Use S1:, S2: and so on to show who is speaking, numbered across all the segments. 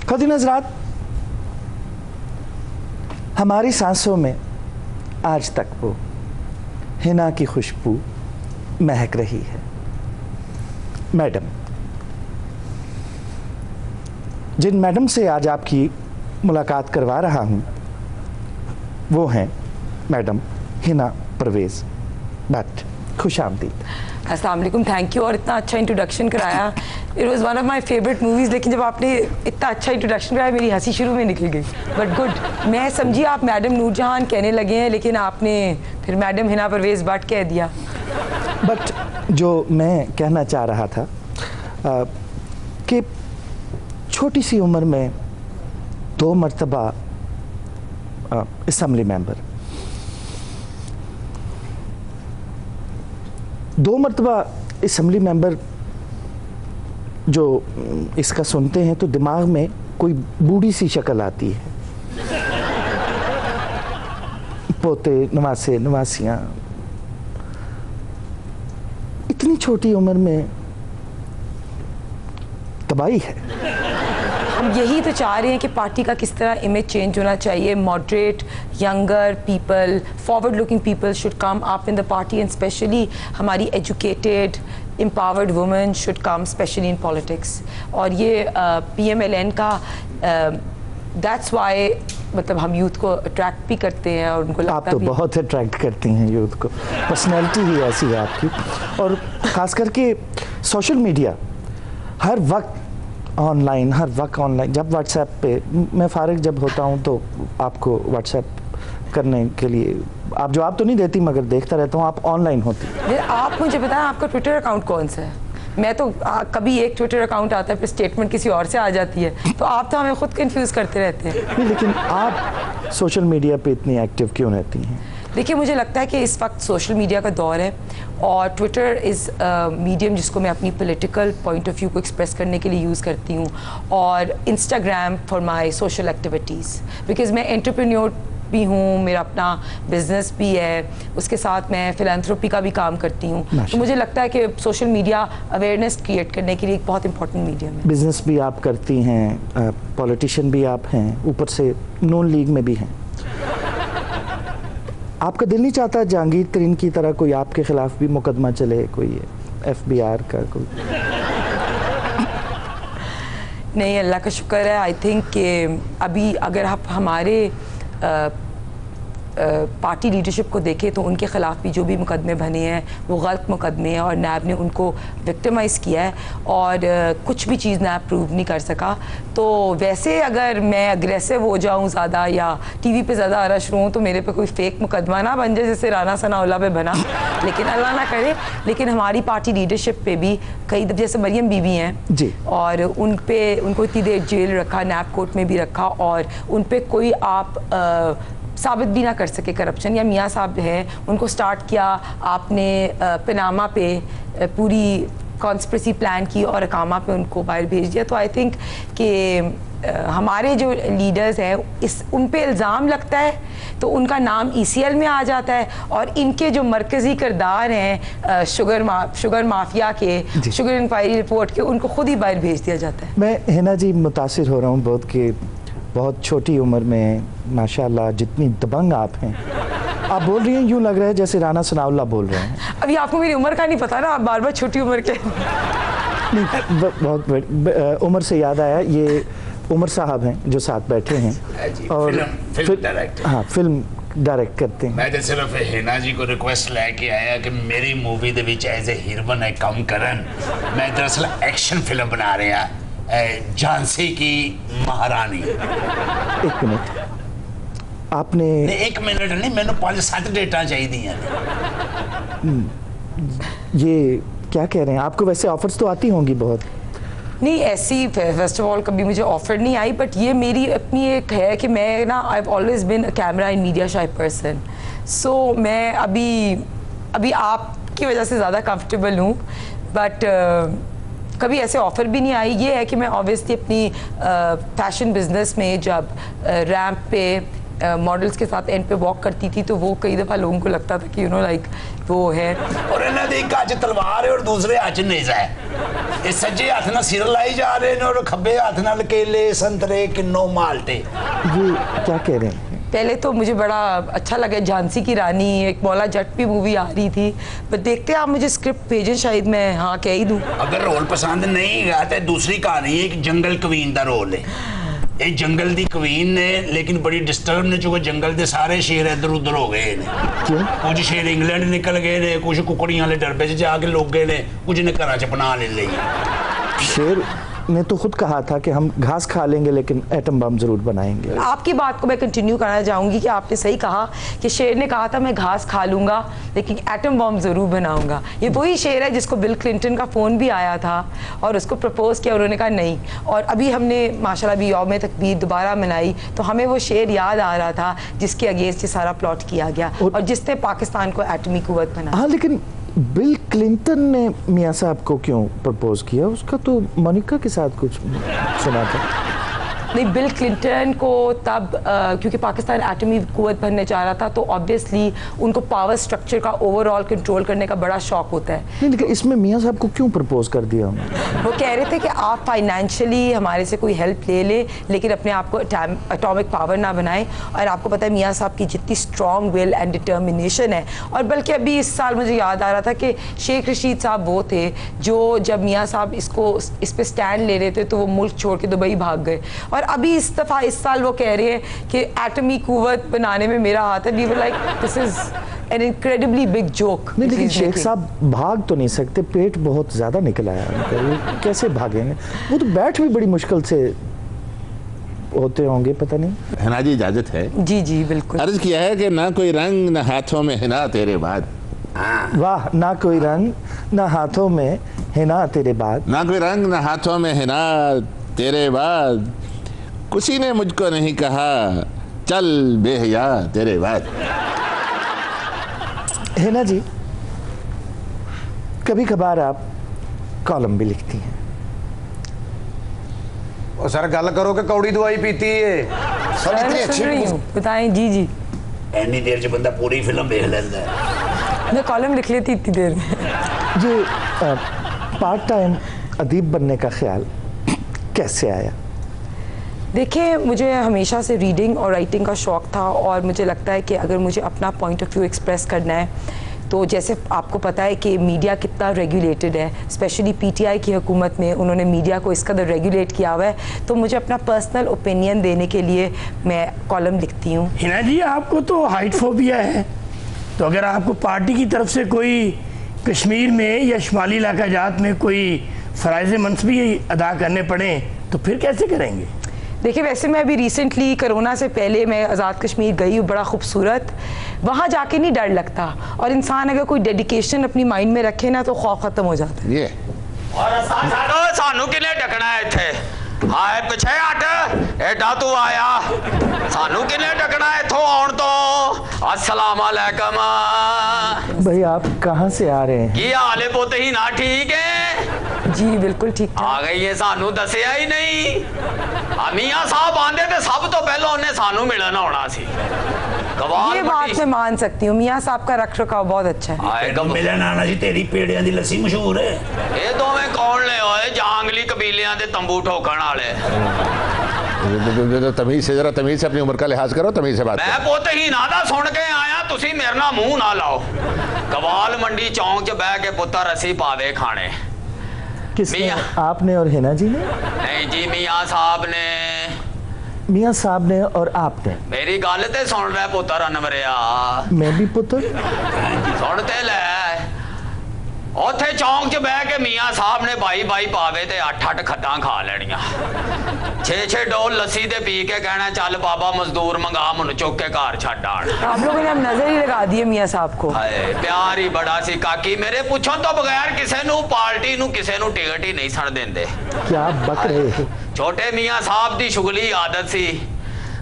S1: ख़वातीन हज़रात, हमारी सांसों में आज तक वो हिना की खुशबू महक रही है। मैडम, जिन मैडम से आज आपकी मुलाकात करवा रहा हूँ वो हैं मैडम हिना परवेज़ भट्ट। खुश आमदीद।
S2: अस्सलाम वालेकुम, थैंक यू। और इतना अच्छा इंट्रोडक्शन कराया, it was one of my favourite movies. लेकिन जब आपने इतना अच्छा इंट्रोडक्शन कराया मेरी हंसी शुरू में निकल गई, बट गुड। मैं समझी आप मैडम नूरजहान कहने लगे हैं, लेकिन आपने फिर मैडम हिना परवेज़ भट्ट कह दिया।
S1: बट जो मैं कहना चाह रहा था कि छोटी सी उम्र में 2 मरतबा असम्बली मेंबर, 2 मरतबा असम्बली मेंबर जो इसका सुनते हैं तो दिमाग में कोई बूढ़ी सी शक्ल आती है। पोते, नवासे, नवासियाँ, इतनी छोटी उम्र में तबाही है।
S2: हम यही तो चाह रहे हैं कि पार्टी का किस तरह इमेज चेंज होना चाहिए। Moderate, younger people, forward looking people should come up in the party, and specially हमारी educated empowered women should come, especially in politics. और ये PMLN का that's why मतलब हम यूथ को अट्रैक्ट भी करते हैं और उनको लगता
S1: आप तो
S2: भी
S1: बहुत अट्रैक्ट करती हैं यूथ को, पर्सनैलिटी ही ऐसी है आपकी। और ख़ास करके सोशल मीडिया हर वक्त ऑनलाइन, हर वक्त ऑनलाइन। जब व्हाट्सएप पे मैं फ़ारिग जब होता हूँ तो आपको व्हाट्सएप करने के लिए आप जवाब तो नहीं देती, मगर देखता रहता हूँ आप ऑनलाइन होती।
S2: आप मुझे बताएं आपका ट्विटर अकाउंट कौन सा है? मैं तो कभी एक ट्विटर अकाउंट आता है फिर स्टेटमेंट किसी और से आ जाती है, तो आप तो हमें खुद कंफ्यूज करते रहते हैं।
S1: नहीं, लेकिन आप सोशल मीडिया पे इतनी एक्टिव क्यों रहती हैं?
S2: देखिए, मुझे लगता है कि इस वक्त सोशल मीडिया का दौर है और ट्विटर इज़ मीडियम जिसको मैं अपनी पॉलिटिकल पॉइंट ऑफ व्यू को एक्सप्रेस करने के लिए यूज़ करती हूँ, और Instagram for my social activities, because मैं एंटरप्रेन्योर भी हूँ, मेरा अपना बिजनेस भी है, उसके साथ मैं फिलैंथ्रोपी का भी काम करती हूँ। तो मुझे लगता है कि सोशल मीडिया अवेयरनेस क्रिएट करने के लिए एक बहुत इंपॉर्टेंट मीडियम है।
S1: बिजनेस भी आप करती हैं, पॉलिटिशियन भी आप हैं, ऊपर से नून लीग में भी हैं। आपका दिल नहीं चाहता जहांगीर तरीन की तरह कोई आपके खिलाफ भी मुकदमा चले, कोई FBR का कोई?
S2: नहीं, अल्लाह का शुक्र है। आई थिंक कि अभी अगर आप हमारे पार्टी लीडरशिप को देखें तो उनके ख़िलाफ़ भी जो भी मुकदमे बने हैं वो गलत मुकदमे हैं और नैब ने उनको विक्टिमाइज़ किया है और कुछ भी चीज़ नैब प्रूव नहीं कर सका। तो वैसे अगर मैं अग्रेसिव हो जाऊँ ज़्यादा या टीवी पे ज़्यादा अरश रहूँ तो मेरे पे कोई फेक मुकदमा ना बन जाए जैसे राना सनाउल्लाह पे बना, लेकिन अल्लाह ना करे। लेकिन हमारी पार्टी लीडरशिप पे भी कई दफ़े, जैसे मरियम बीबी हैं जी, और उनको इतनी देर जेल रखा, नैब कोर्ट में भी रखा, और उन पर कोई आप साबित भी ना कर सके करप्शन। या मियाँ साहब हैं, उनको स्टार्ट किया आपने पनामा पे पूरी कॉन्स्पिरेसी प्लान की और अकामा पे उनको बाहर भेज दिया। तो आई थिंक कि हमारे जो लीडर्स हैं उन पे इल्ज़ाम लगता है तो उनका नाम ECL में आ जाता है, और इनके जो मरकज़ी किरदार हैं शुगर माफिया के, शुगर इंक्वायरी रिपोर्ट के, उनको खुद ही बाहर भेज दिया जाता है।
S1: मैं हिना जी मुतासिर हो रहा हूँ बहुत कि बहुत छोटी उम्र में माशाल्लाह जितनी दबंग आप हैं, आप बोल रही हैं यूँ लग रहा है जैसे राना सनाउल्लाह बोल रहे हैं।
S2: अभी आपको मेरी उम्र का नहीं पता ना, आप बार बार छोटी उम्र के।
S1: नहीं, बहुत उम्र से याद आया, ये उमर साहब हैं जो साथ बैठे हैं और
S3: फिल्म डायरेक्टर।
S1: हाँ, फिल्म डायरेक्ट करते हैं।
S3: मैं तो सिर्फ हिना जी को रिक्वेस्ट लेके आया कि मेरी मूवी दे विच एज ए हीरोइन है काम करन। मैं दरअसल एक्शन फिल्म बना रहा हूँ, झांसी की महारानी।
S1: एक मिनट, आपने
S3: नहीं, 1 मिनट नहीं, मैंने 5-7 डेटा चाहिए।
S1: ये क्या कह रहे हैं? आपको वैसे ऑफर्स तो आती होंगी बहुत?
S2: नहीं, ऐसी फर्स्ट ऑफ ऑल कभी मुझे ऑफर नहीं आई, बट ये मेरी अपनी एक है कि मैं ना I have always been a camera and media shy person. So मैं अभी आपकी वजह से ज़्यादा कंफर्टेबल हूँ, बट कभी ऐसे ऑफ़र भी नहीं आई। ये है कि मैं ऑब्वियसली अपनी फैशन बिजनेस में जब रैंप पे मॉडल्स के साथ एंड पे वॉक करती थी तो वो कई दफ़ा लोगों को लगता था कि लाइक वो है,
S3: और एक हाथ तलवार है और दूसरे हाथ नेज़ा है। ये सज्जे हाथ ना सिर लाई जा रहे हैं और खब्बे हाथ ना केले संतरे किन्नो माल्टे।
S1: ये क्या कह रहे हैं?
S2: पहले तो मुझे बड़ा अच्छा लगा, झांसी की रानी, एक मौला जट भी मूवी आ रही थी, पर देखते आप मुझे स्क्रिप्ट भेजें, शायद मैं हाँ कह ही दूँ।
S3: अगर रोल पसंद नहीं गया तो दूसरी कहानी है, एक जंगल क्वीन का रोल है। ये जंगल दी क्वीन ने लेकिन बड़ी डिस्टर्ब ने, चूंकि जंगल के सारे शेर इधर उधर हो गए ने।
S1: क्यों?
S3: कुछ शेर इंग्लैंड निकल गए ने, कुछ कुकड़ियां वाले डरबे च जाके लोग गए ने, कुछ ने घर च पनाह ले ली।
S1: शेर ने तो खुद कहा था कि हम घास खा लेंगे लेकिन एटम बम जरूर बनाएंगे।
S2: आपकी बात को मैं कंटिन्यू करना चाहूँगी कि आपने सही कहा कि शेर ने कहा था मैं घास खा लूँगा लेकिन एटम बम ज़रूर बनाऊँगा। ये वही शेर है जिसको बिल क्लिंटन का फ़ोन भी आया था और उसको प्रपोज़ किया, उन्होंने कहा नहीं। और अभी हमने माशाल्लाह भी यौम तकबीर दोबारा मनाई तो हमें वो शेर याद आ रहा था जिसके अगेंस्ट ये सारा प्लॉट किया गया और जिसने पाकिस्तान को एटमी कुव्वत बनाया।
S1: हाँ, लेकिन बिल क्लिंटन ने मियाँ साहब को क्यों प्रपोज किया? उसका तो मोनिका के साथ कुछ सुना था।
S2: नहीं, बिल क्लिंटन को तब क्योंकि पाकिस्तान एटमी कुव्वत बनने जा रहा था तो ऑब्वियसली उनको पावर स्ट्रक्चर का ओवरऑल कंट्रोल करने का बड़ा शौक होता है।
S1: नहीं, लेकिन इसमें मियाँ साहब को क्यों प्रपोज कर दिया उन्होंने?
S2: वो कह रहे थे कि आप फाइनेंशियली हमारे से कोई हेल्प ले लें लेकिन अपने आप को एटॉमिक पावर ना बनाएं। और आपको पता है मियाँ साहब की जितनी स्ट्रॉन्ग विल एंड डिटर्मिनेशन है, और बल्कि अभी इस साल मुझे याद आ रहा था कि शेख रशीद साहब वो थे जो जब मियाँ साहब इस पे स्टैंड ले रहे थे तो वो मुल्क छोड़ के दुबई भाग गए। और अभी इस दफ़ा इस साल वो कह रहे हैं कि एटमी कुव्वत बनाने में मेरा हाथ है। We were like this is an incredibly big joke.
S1: नहीं, लेकिन शेख साहब भाग तो नहीं सकते, पेट बहुत ज्यादा निकल आया उनका, वो कैसे भागेंगे? वो तो बैठ भी बड़ी मुश्किल से होते होंगे, पता नहीं।
S4: हिना जी इजाजत है?
S2: जी जी बिल्कुल।
S4: अर्ज किया है कि ना कोई रंग ना हाथों में हिना तेरे बाद।
S1: वाह, ना कोई रंग ना हाथों में हिना तेरे बाद।
S4: ना कोई रंग ना हाथों में हिना तेरे बाद, किसी ने मुझको नहीं कहा चल बेहया तेरे बाद।
S1: हिना जी, कभी कभार आप कॉलम भी लिखती हैं।
S5: और सर गल करो कि कौड़ी दवाई पीती है।
S2: सर
S5: इतनी
S2: सुन रही हूँ, बताएं। जी जी,
S3: इतनी देर च बंदा पूरी फिल्म देख लेता है।
S2: मैं कॉलम लिख लेती इतनी देर में।
S1: ये पार्ट टाइम अदीब बनने का ख्याल कैसे आया?
S2: देखिए, मुझे हमेशा से रीडिंग और राइटिंग का शौक़ था और मुझे लगता है कि अगर मुझे अपना पॉइंट ऑफ व्यू एक्सप्रेस करना है तो जैसे आपको पता है कि मीडिया कितना रेगुलेटेड है, स्पेशली पीटीआई की हुकूमत में उन्होंने मीडिया को इस कदर रेगुलेट किया हुआ है, तो मुझे अपना पर्सनल ओपिनियन देने के लिए मैं कॉलम लिखती हूँ।
S6: हिना जी, आपको तो हाइट फोबिया है, तो अगर आपको पार्टी की तरफ से कोई कश्मीर में या शुमाली इलाका जात में कोई फ़राइज़ मनसबी अदा करने पड़े तो फिर कैसे करेंगे?
S2: देखिए, वैसे मैं अभी रिसेंटली कोरोना से पहले मैं आज़ाद कश्मीर गई हूँ, बड़ा खूबसूरत, वहाँ जाके नहीं डर लगता, और इंसान अगर कोई डेडिकेशन अपनी माइंड में रखे ना तो खौफ ख़त्म हो जाता है।
S4: ये
S7: सानू किने ढकना है इत्थे? हाय पिछे हट, एडा तू आया, सानू किने ढकना है इथों आउण तो? अस्सलाम वालेकुम।
S1: भाई आप कहाँ से आ रहे हैं?
S7: की हाल है पुत? ही ना ठीक है?
S2: जी बिल्कुल ठीक ठाक।
S7: आ गई है, सानू दसिया ही नहीं। मियां साहब आंदे ते सब तो पहले उन्हें सानू मिलन आना सी।
S2: ये बात मैं मान सकती हूँ, मियाँ साहब का रख रखाव बहुत अच्छा है।
S7: आए
S3: मिलन आना जी, तेरी पेड़ियां दी लस्सी मशहूर है।
S7: ये दोवें कौन ले होए? जांगली कबीलियां दे तंबू ठोकण वाले।
S4: तमीज से, जरा तमीज से अपनी उम्र का लिहाज करो, तमीज से बात
S7: मैं पुत ही ना दा सुन के आया, तुसी मेरे ना मुंह ना लाओ। कवाल मंडी चौंक च बह के पुत्तर रसी पावे खाने।
S1: किसने? आपने और हिना जी ने?
S7: नहीं जी, मियाँ साहब ने।
S1: मियाँ साहब ने और आपने?
S7: मेरी गल ते सुन रहा पुत्तर अनवरिया।
S1: मैं भी पुत्र?
S7: सुनते ले, उथे चौंक च बह के मियाँ साहब ने बाई बाई पावे ते 8-8 खद्दां खा लेनियां, 6-6 डोल लस्सी दे पी के कहना चल बाबा मजदूर मंगा मुन चुक के घर छड्ड आण।
S2: आप लोगों ने अब नजर ही लगा दी है मियाँ साहब को।
S7: हाय प्यार ही बड़ा सी काकी, मेरे पुछों तो बगैर किसे नू पार्टी नू किसे नू टिकट ही नहीं सन देंदे।
S1: क्या आप बक रहे हैं?
S7: छोटे मियाँ साहब दी शुगली आदत सी,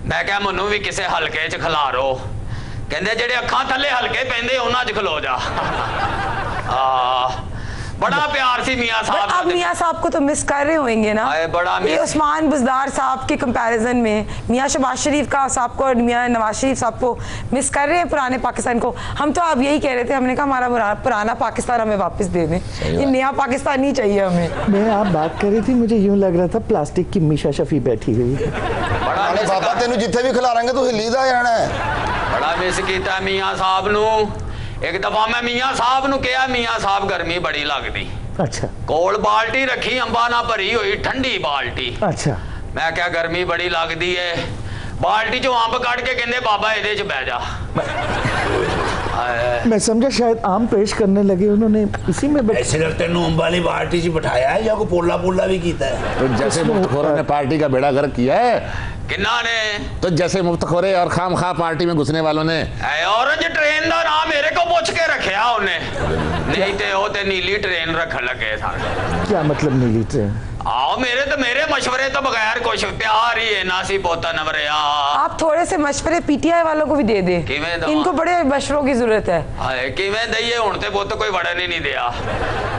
S7: मैं क्या मनु भी किसे हल्के च खिलारो, कहंदे जेड़े अखां थल्ले हल्के पैंदे उन्हां च खलो जा। बड़ा प्यार सी मियाँ साहब।
S2: अब मियाँ साहब को तो मिस कर रहे होंगे ना।
S7: बड़ा
S2: ये उस्मान बुज़दार साहब के कंपैरिजन में मियाँ शहबाज शरीफ का साहब को और मियाँ नवाज शरीफ साहब को मिस कर रहे हैं पुराने पाकिस्तान को। हम तो अब यही कह रहे थे, हमने कहा हमारा पुराना पाकिस्तान हमें वापस दे दें, ये नया पाकिस्तान नहीं चाहिए हमें।
S1: मैं आप बात कर रही थी, मुझे यूं लग रहा था प्लास्टिक की मीशा शफी बैठी हुई है।
S7: बड़ा
S5: बाबा तेन जिथे भी खिलारेंगे तू हिली दा जाना है।
S7: बड़ा मिस किया मियाँ साहब नू। एक दफा मैं मियाँ साहब नू कहा, मियाँ साहब गर्मी बड़ी लगती।
S1: अच्छा।
S7: कोल बाल्टी रखी अंबा ना भरी हुई ठंडी बाल्टी।
S1: अच्छा।
S7: मैं क्या गर्मी बड़ी लगती है, बाल्टी चो अंब कट के कहते बाबा ये बह जा।
S1: मैं समझा शायद आम पेश करने लगे उन्होंने, इसी में
S3: ऐसे लगता है अंब वाली बाल्टी से बिठाया है या को पोला पोला भी कीता है।
S4: तो जैसे मुफ्तखोरों ने पार्टी का बेड़ा गर्क किया है,
S7: किन्ना ने?
S4: तो जैसे मुफ्तखोरे और खाम खा पार्टी में घुसने वालों ने
S7: ऑरेंज ट्रेन का नाम मेरे को पूछ के रखा उन्हें, नहीं तो वो नीली ट्रेन रख लगे सारे।
S1: क्या मतलब नीली ट्रेन?
S7: आओ मेरे मशवरे तो बगैर कुछ प्यार ही है नासी पोता नवरिया।
S2: आप थोड़े से मशवरे पीटीआई वालों को भी दे दें, इनको बड़े मशवरों की जरूरत है।
S7: हाय किवें दईए हुण ते पुत कोई वड़न ही नहीं दिया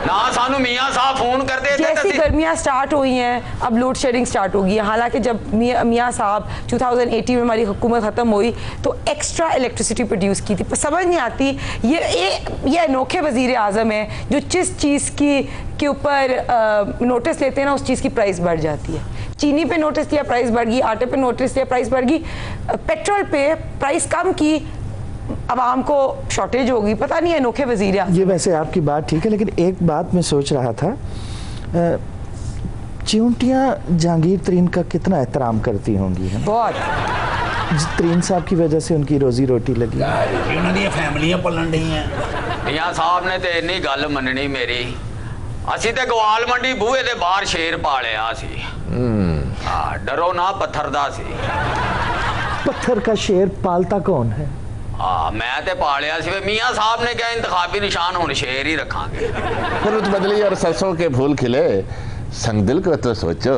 S7: ना सानू मियाँ साहब फोन करते थे।
S2: जैसी गर्मियाँ स्टार्ट हुई हैं अब लोड शेडिंग स्टार्ट होगी। हालांकि जब मियाँ साहब 2018 में हमारी हुकूमत ख़त्म हुई तो एक्स्ट्रा इलेक्ट्रिसिटी प्रोड्यूस की थी। समझ नहीं आती ये अनोखे वज़ीर आज़म है जो जिस चीज़ के ऊपर नोटिस लेते हैं ना उस चीज़ की प्राइस बढ़ जाती है। चीनी पे नोटिस दिया प्राइस बढ़ गई, आटे पे नोटिस दिया प्राइस बढ़ गई, पेट्रोल पे प्राइस कम की, आवाम को शॉर्टेज होगी। पता नहीं अनोखे वज़ीर।
S1: ये वैसे आपकी बात ठीक है, लेकिन एक बात मैं सोच रहा था, चिमटियाँ जहांगीर तरीन का कितना एहतराम करती होंगी है?
S2: बहुत।
S1: तरीन साहब की वजह से उनकी रोजी रोटी लगी,
S3: उन्होंने फैमिलियां पलन रही हैं।
S7: मियाँ साहब ने तो इन्नी गल मननी मेरी, असी ते गवाल मंडी बूहे दे बाहर शेर पालिया सी। डरो ना पत्थर दा सी।
S1: पत्थर का शेर पालता कौन है?
S7: मैं ते पालिया सी। मियाँ साहब ने क्या इंतखाबी निशान हुन शेर ही रखांगे।
S4: रुत बदली और सरसों के फूल खिले, संगदिल को तो सोचो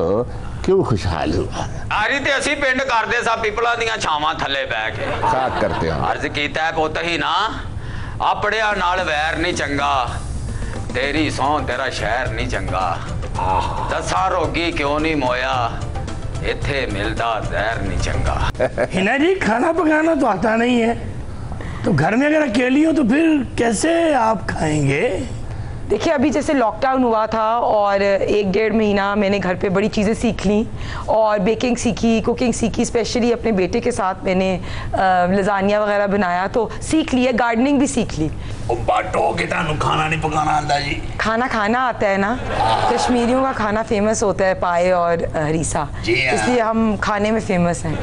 S4: क्यों खुशहाल हुआ।
S7: अरे ते असी पिंड करदे सा पिपला दियां छावां थले बैठ के
S4: साथ करते हैं।
S7: अर्ज कीता है पुत ही ना, अपड़िया नाल वैर नहीं चंगा, तेरी सौं तेरा शहर नहीं चंगा। दसा रोगी क्यों नहीं मोया, इत्थे मिलदा जहर नहीं चंगा।
S6: हिना जी खाना पकाना तो आता नहीं है, तो घर में अगर अकेली हो तो फिर कैसे आप खाएंगे?
S2: देखिए अभी जैसे लॉकडाउन हुआ था और 1-1.5 महीना मैंने घर पे बड़ी चीज़ें सीख ली और बेकिंग सीखी, कुकिंग सीखी। स्पेशली अपने बेटे के साथ मैंने लजानिया वगैरह बनाया तो सीख लिया, गार्डनिंग भी सीख ली।
S3: बाटो के तानू खाना नहीं पकाना आता जी?
S2: खाना आता है ना, कश्मीरियों का खाना फेमस होता है पाए और हरीसा, इसलिए हम खाने में फेमस हैं।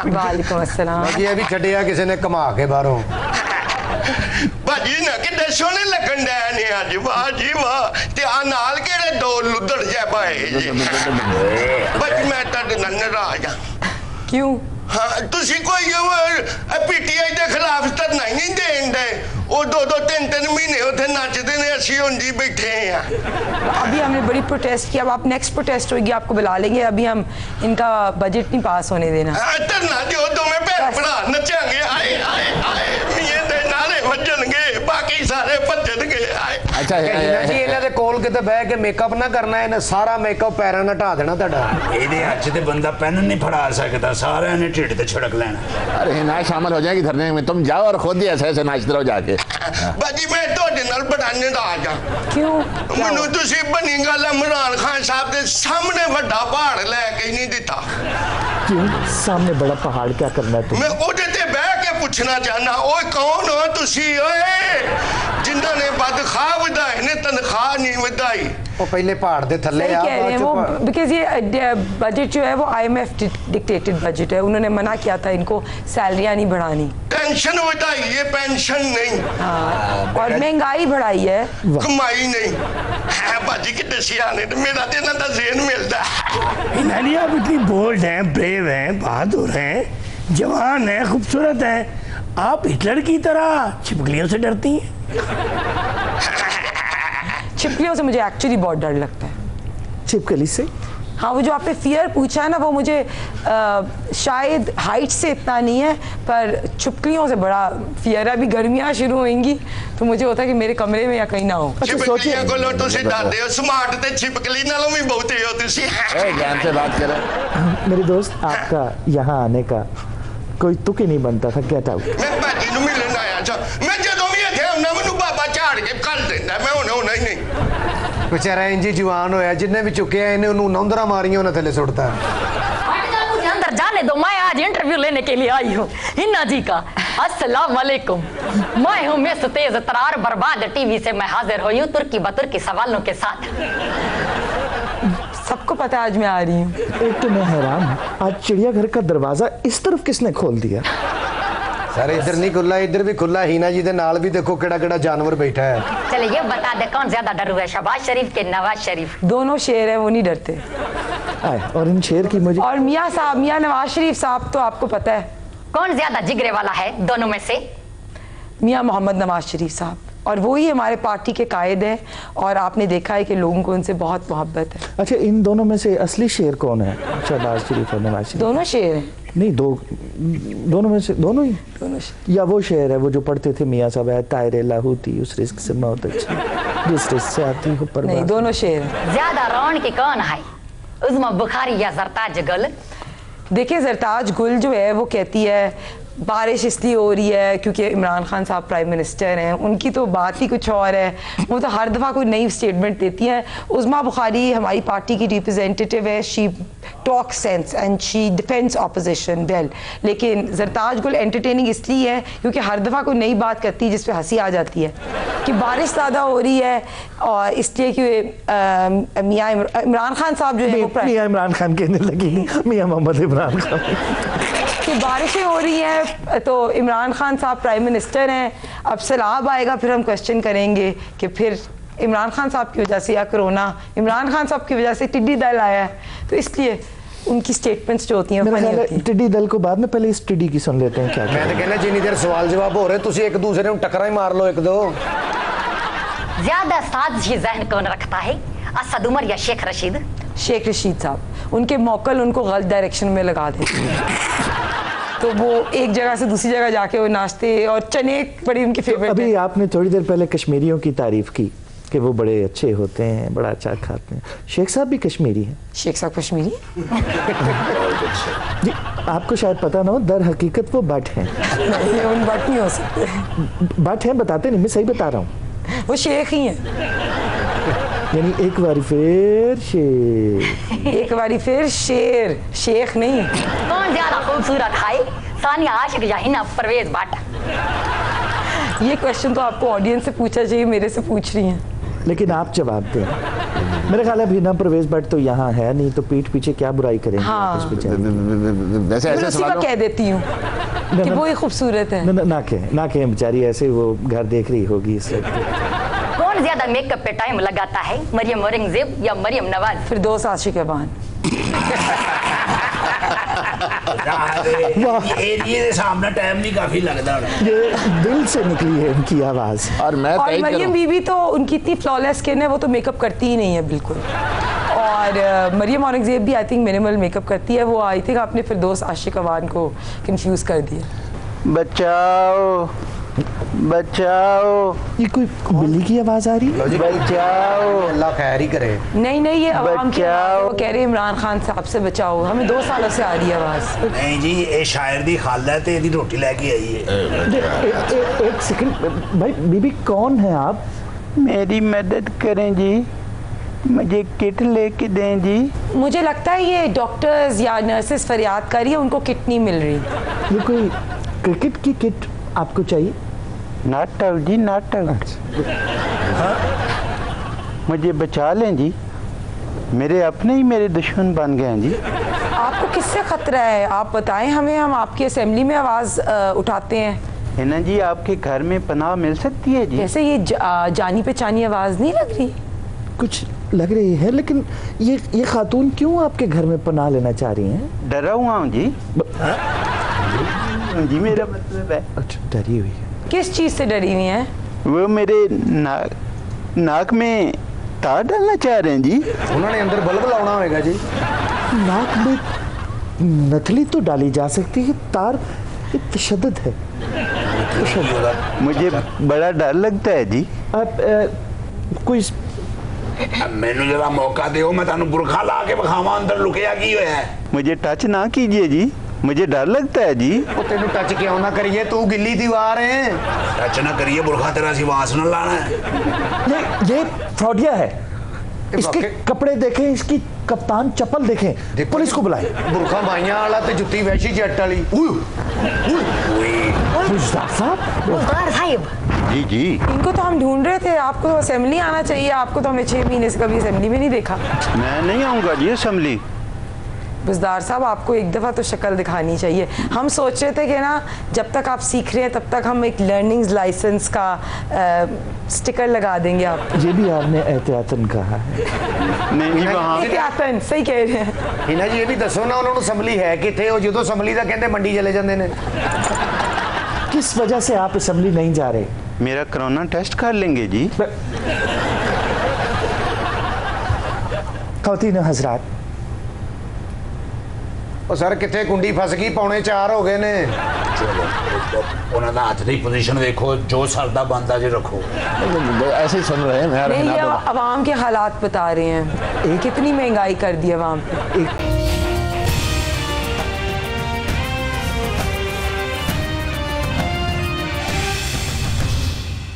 S2: वालेकुम अस्सलाम।
S5: ये भी छड़िया किसी ने कमा के बाहरों।
S8: भाजी ना कितने सोने लगन डे ने आज, वाह जी वाह। ते आ नाल केड़े दो लुदड़ जे पाए जी। भाजी मैं तद नाराज हां।
S2: क्यों?
S8: हाँ तुसी कोई पीटीआई के खिलाफ धरना ही नहीं देन दे, वो 2-3 महीने उथे नचते ने, असी हुंजी बैठे हैं।
S2: अभी हमने बड़ी प्रोटेस्ट की, अब आप नेक्स्ट प्रोटेस्ट होगी आपको बुला लेंगे। अभी हम इनका बजट नहीं पास होने देना।
S8: धरना जो तुम्हें भैन भरा नचांगे, आए आए आए मियां दे नारे वजणगे, बाकी सारे भजणगे।
S5: अच्छा जी इन्हां दे कोल किते बह के मेकअप ना करना, इन्हें सारा मेकअप पैरां नाल ढा देना तुहाडा।
S3: ਇਹਦੇ ਹੱਥ ਤੇ ਬੰਦਾ ਪੈਨ नहीं फड़ा सकता, सारे ने ढिड ते छिड़क लेना।
S4: अरे हिना शामिल हो जाएगी धरने में, तुम जाओ और खुद ही ऐसे ऐसे नाचते रहो जाके।
S8: बाजी मैं ਤੁਹਾਡੇ ਨਾਲ ਬੜਾ ਨਾਰਾਜ਼ ਆ।
S2: क्यों?
S8: ਮੈਨੂੰ ਤੁਸੀਂ ਬਣੀ ਗੱਲ इमरान खान साहब ਦੇ ਸਾਹਮਣੇ ਵੱਡਾ ਪਹਾੜ ਲੈ ਕੇ ਨਹੀਂ ਦਿੱਤਾ।
S1: क्यों सामने बड़ा पहाड़ क्या करना है?
S8: मैं ਉਹਦੇ ਤੇ ਬਹਿ ਕੇ ਪੁੱਛਣਾ ਚਾਹਨਾ, ਓਏ ਕੌਣ ਹੋ ਤੁਸੀਂ ਓਏ ਜਿਨ੍ਹਾਂ ਨੇ ਬਦਖਾਹ ਵਧਾਏ ਨੇ ਤਨਖਾਹ ਨਹੀਂ ਵਧਾਈ।
S5: वो पहले पहाड़ दे थल्ले
S2: सही कह रहे हैं वो, बिकॉज ये बजट जो है वो IMF डिक्टेटेड बजट है। उन्होंने मना किया था इनको सैलरियाँ नहीं बढ़ानी,
S8: पेंशन बढ़ाई है, पेंशन नहीं।
S2: हाँ, और महंगाई बढ़ाई है,
S8: कमाई नहीं है। बाजी की दसिया ने मेरा तो इन्हों का जेन मिलता है।
S6: हिना जी आप इतनी बोल्ड हैं, ब्रेव हैं, बहादुर हैं, जवान हैं, खूबसूरत हैं, आप हिटलर की तरह छिपकलियों से डरती हैं?
S2: छिपकलियों से मुझे एक्चुअली बहुत डर लगता है।
S1: छिपकली से?
S2: हाँ, वो जो आपने फियर पूछा है ना, वो मुझे शायद हाइट से इतना नहीं है, पर छिपकलियों से बड़ा फियर है। अभी गर्मियाँ शुरू होंगी तो मुझे होता है कि मेरे कमरे में या कहीं ना हो।
S8: छिपकलियां को लो तुसी डरदे हो, स्मार्ट ते छिपकली नालों भी बहुत ही हो तुसी।
S4: ज्ञान से बात करें।
S1: मेरे दोस्त, आपका यहाँ आने का कोई तुक ही नहीं बनता था। Get out.
S8: मैं भाजी नु मिलन आया था, मैं जदों भी इत्थे आउना मैनू बाबा झाड़ के घल देंदा, मैं हुण होना ही नहीं।
S5: बेचारा इंजी जवान होया, जिन्ने भी चुके इन्हें उन्होंने नौंदरा मारियां, उन्हें थले सुटता
S9: मुझे अंदर जाने दो, मैं आज इंटरव्यू लेने के लिए आई हूँ हिन्ना जी का। अस्सलाम वालेकुम, मैं हूँ मिस तेज तरार बर्बाद टीवी से मैं हाजिर हुई हूँ तुर्की बतुर्की सवालों के साथ।
S2: सबको पता है आज मैं आ रही हूँ।
S1: एक तो मैं हैरान हूँ, आज चिड़ियाघर का दरवाजा इस तरफ किसने खोल दिया?
S5: सर इधर नहीं खुला, इधर भी खुला। हीना जी दे नाल भी देखो केड़ा केड़ा जानवर बैठा है।
S9: चलिए ये बता दे कौन ज्यादा डरू है, शहबाज शरीफ के नवाज शरीफ?
S2: दोनों शेर हैं, वो नहीं डरते।
S1: आए, और इन शेर की मुझे
S2: और मियाँ साहब, मियाँ नवाज शरीफ साहब तो आपको पता है।
S9: कौन ज्यादा जिगरे वाला है दोनों में से?
S2: मियाँ मोहम्मद नवाज शरीफ साहब, और वो ही हमारे पार्टी के कायद हैं, और आपने देखा है कि लोगों को उनसे बहुत मोहब्बत है।
S1: अच्छा, इन दोनों में से असली शेर कौन है? शहबाज शरीफ और नवाज शरीफ?
S2: दोनों शेर हैं।
S1: नहीं, दोनों में से दोनों ही?
S2: दोनों शेर।
S1: या वो शेर है वो जो पढ़ते थे मियाँ साहब, है तायरे लाहौती उस रिस्क से मौत अच्छी जिस रिस्क से आती हो पर।
S2: नहीं, दोनों शेर हैं।
S9: ज्यादा रौन की कौन है, उज़्मा बुखारी या जरताज गुल?
S2: देखिए, जरताज गुल जो है वो कहती है बारिश इसलिए हो रही है क्योंकि इमरान खान साहब प्राइम मिनिस्टर हैं। उनकी तो बात ही कुछ और है, वो तो हर दफ़ा कोई नई स्टेटमेंट देती हैं। उज़्मा बुखारी हमारी पार्टी की रिप्रेजेंटेटिव है, she talk sense and she defends opposition well. लेकिन जरताज गुल एंटरटेनिंग इसलिए है क्योंकि हर दफ़ा कोई नई बात करती है जिस पर हंसी आ जाती है कि बारिश ज़्यादा हो रही है, और इसलिए कि मियाँ इमरान खान साहब जो है
S1: मियाँ इमरान खान कहने लगी, मियाँ मोहम्मद इमरान खान,
S2: कि बारिशें हो रही हैं तो इमरान खान साहब प्राइम मिनिस्टर हैं। अब सैलाब आएगा, फिर हम क्वेश्चन करेंगे कि फिर इमरान खान साहब की वजह से या कोरोना इमरान खान साहब की वजह से टिड्डी दल आया है, तो इसलिए उनकी स्टेटमेंट्स जो होती हैं फनी होती हैं।
S1: टिड्डी दल को बाद में, पहले इस टिड्डी की सुन लेते हैं क्या।
S5: मैं तो कहना जिन्नी देर सवाल जवाब हो रहे तुसी एक दूसरे को टकरा ही मार लो एक दो।
S9: ज्यादा साजिशी जहन कौन रखता है, असद उमर या शेख रशीद?
S2: शेख रशीद साहब, उनके मौकल उनको गलत डायरेक्शन में लगा देते हैं, तो वो एक जगह से दूसरी जगह जाके वो नाचते, और चने बड़ी उनकी फेवरेट।
S1: अभी आपने थोड़ी देर पहले कश्मीरियों की तारीफ की कि वो बड़े अच्छे होते हैं, बड़ा अच्छा खाते हैं। शेख साहब भी कश्मीरी हैं?
S2: शेख साहब कश्मीरी?
S1: जी, आपको शायद पता ना हो, दर हकीकत वो बट हैं।
S2: नहीं, उन बट नहीं हो सकते।
S1: बट हैं, बताते नहीं, मैं सही बता रहा हूँ।
S2: वो शेख ही हैं।
S1: यानी एक बारी फिर शेर,
S2: एक बारी फिर शेर, शेख नहीं।
S9: कौन ज्यादा खूबसूरत है, सानिया आशिक या हिना परवेज बाटा?
S2: ये क्वेश्चन तो आपको ऑडियंस से पूछा चाहिए, मेरे से पूछ रही हैं।
S1: लेकिन आप जवाब दें। मेरे ख्याल है हिना परवेज भट्ट तो यहाँ है नहीं, तो पीठ पीछे क्या बुराई करेंगे।
S2: हाँ।
S4: वैसे ऐसे
S2: उसी का कह देती हूँ कि वो ही खूबसूरत है।
S1: ना कहें बेचारी, ऐसे वो घर देख रही होगी इस वक्त।
S9: कौन ज्यादा मेकअप पे टाइम लगाता है, मरियम औरंगजेब या मरियम नवाज?
S2: फिरदौस आशिक़बान।
S3: एरिया के सामने टाइम नहीं काफी लगता है।
S1: ये दिल से निकली है इनकी आवाज।
S4: और मैं
S2: और मरियम बीबी तो उनकी इतनी फ्लॉलेस स्किन है, वो तो मेकअप करती ही नहीं है बिल्कुल। और मरियम औरंगजेब भी आई थिंक मिनिमल मेकअप करती है। वो आई थिंक आपने फिरदौस आशिक़बान को कंफ्यूज कर दिया।
S10: बचाओ बचाओ,
S1: ये कोई बिल्ली की आवाज आ रही है?
S10: बचाओ,
S5: अल्लाह खैर ही करे।
S2: नहीं, ये आवाम की आवाज़ है, वो कह रहे इमरान खान साहब से बचाओ, हमें 2 सालों से आ रही है आवाज।
S3: नहीं जी, ये शायर दी खाला है, तेरी रोटी लेके आई है।
S1: एक सेकंड भाई, बीबी कौन है आप?
S10: मेरी मदद करें जी, मुझे किट लेके दें जी।
S2: मुझे लगता है ये डॉक्टर्स या नर्सेस फरियाद कर रही है, उनको किट नहीं मिल रही।
S1: ये कोई क्रिकेट की किट आपको चाहिए?
S10: नाटक जी, नाटक। मुझे बचा लें जी, मेरे अपने ही मेरे दुश्मन बन गए हैं जी।
S2: आपको किससे खतरा है, आप बताएं हमें, हम आपकी असेंबली में आवाज उठाते हैं।
S10: है ना जी, आपके घर में पनाह मिल सकती है जी।
S2: जैसे ये जानी पहचानी आवाज नहीं लग रही?
S1: कुछ लग रही है, लेकिन ये खातून क्यों आपके घर में पनाह लेना चाह रही हैं?
S10: डरा हुआ हूँ जी। जी मेरा मतलब है।
S1: अच्छा, डरी हुई है।
S2: किस चीज से डरी हुई हैं?
S10: वो मेरे नाक में तार डालना चाह रहे हैं जी?
S5: उन्होंने अंदर बल्ब लाना होगा जी।
S1: नाक में नथली तो डाली जा सकती है, तार ये तशद्दुद है।
S10: मुझे बड़ा डर लगता है जी।
S1: कोई
S3: मैनू जरा मौका दो, मैं तानू बुरखा ला के बखावा अंदर लुकिया की होया है।
S10: मुझे टच ना कीजिए जी, मुझे डर लगता है जी।
S5: वो तेनू टच क्यों ना करिए, तू गिल्ली दीवार है।
S3: टच ना करिए, बुरखा तेरा सिवास न लाना है।
S1: नहीं, ये फ्रॉडिया है। इसके कपड़े देखें, इसकी कप्तान चप्पल देखें, पुलिस को बुलाएं।
S5: बुरखा माइया वाला ते जुत्ती वैशी जट वाली।
S1: मुजदार साहब,
S9: मुजदार साहिब
S10: जी जी।
S2: इनको तो हम ढूंढ रहे थे, आपको असेंबली आना चाहिए। आपको तो हमने 6 महीने से कभी असेंबली में नहीं देखा।
S10: मैं नहीं आऊँगा जी असेंबली।
S2: बुजदार साहब, आपको एक दफ़ा तो शक्ल दिखानी चाहिए। हम सोच रहे थे कि ना, जब तक आप सीख रहे हैं तब तक हम एक लर्निंग लाइसेंस का स्टिकर लगा देंगे आप।
S1: ये भी आपने एहतियातन कहा है।
S10: नहीं वहाँ
S2: एहतियातन सही कह रहे हैं।
S5: हिना जी ये भी दसो ना, उन्होंने असेंबली है कितने? वो जो असेंबली का कहते मंडी चले जाते हैं।
S1: किस वजह से आप असेंबली नहीं जा रहे?
S10: मेरा कोरोना टेस्ट कर लेंगे जी।
S1: खवातीन हजरात,
S5: ਉਹ ਸਰ ਕਿੱਥੇ ਕੁੰਡੀ ਫਸ ਗਈ, 3:45 ਹੋ ਗਏ ਨੇ।
S3: ਉਹਨਾਂ ਦਾ ਹੱਥ ਦੀ ਪੋਜੀਸ਼ਨ ਦੇਖੋ, ਜੋ ਸਰਦਾ ਬੰਦਾ ਜੇ ਰੱਖੋ।
S4: ऐसे ही सुन रहे हैं मैं
S2: नहीं, ये अवाम के हालात बता रहे हैं, कितनी महंगाई कर दी अवाम पे।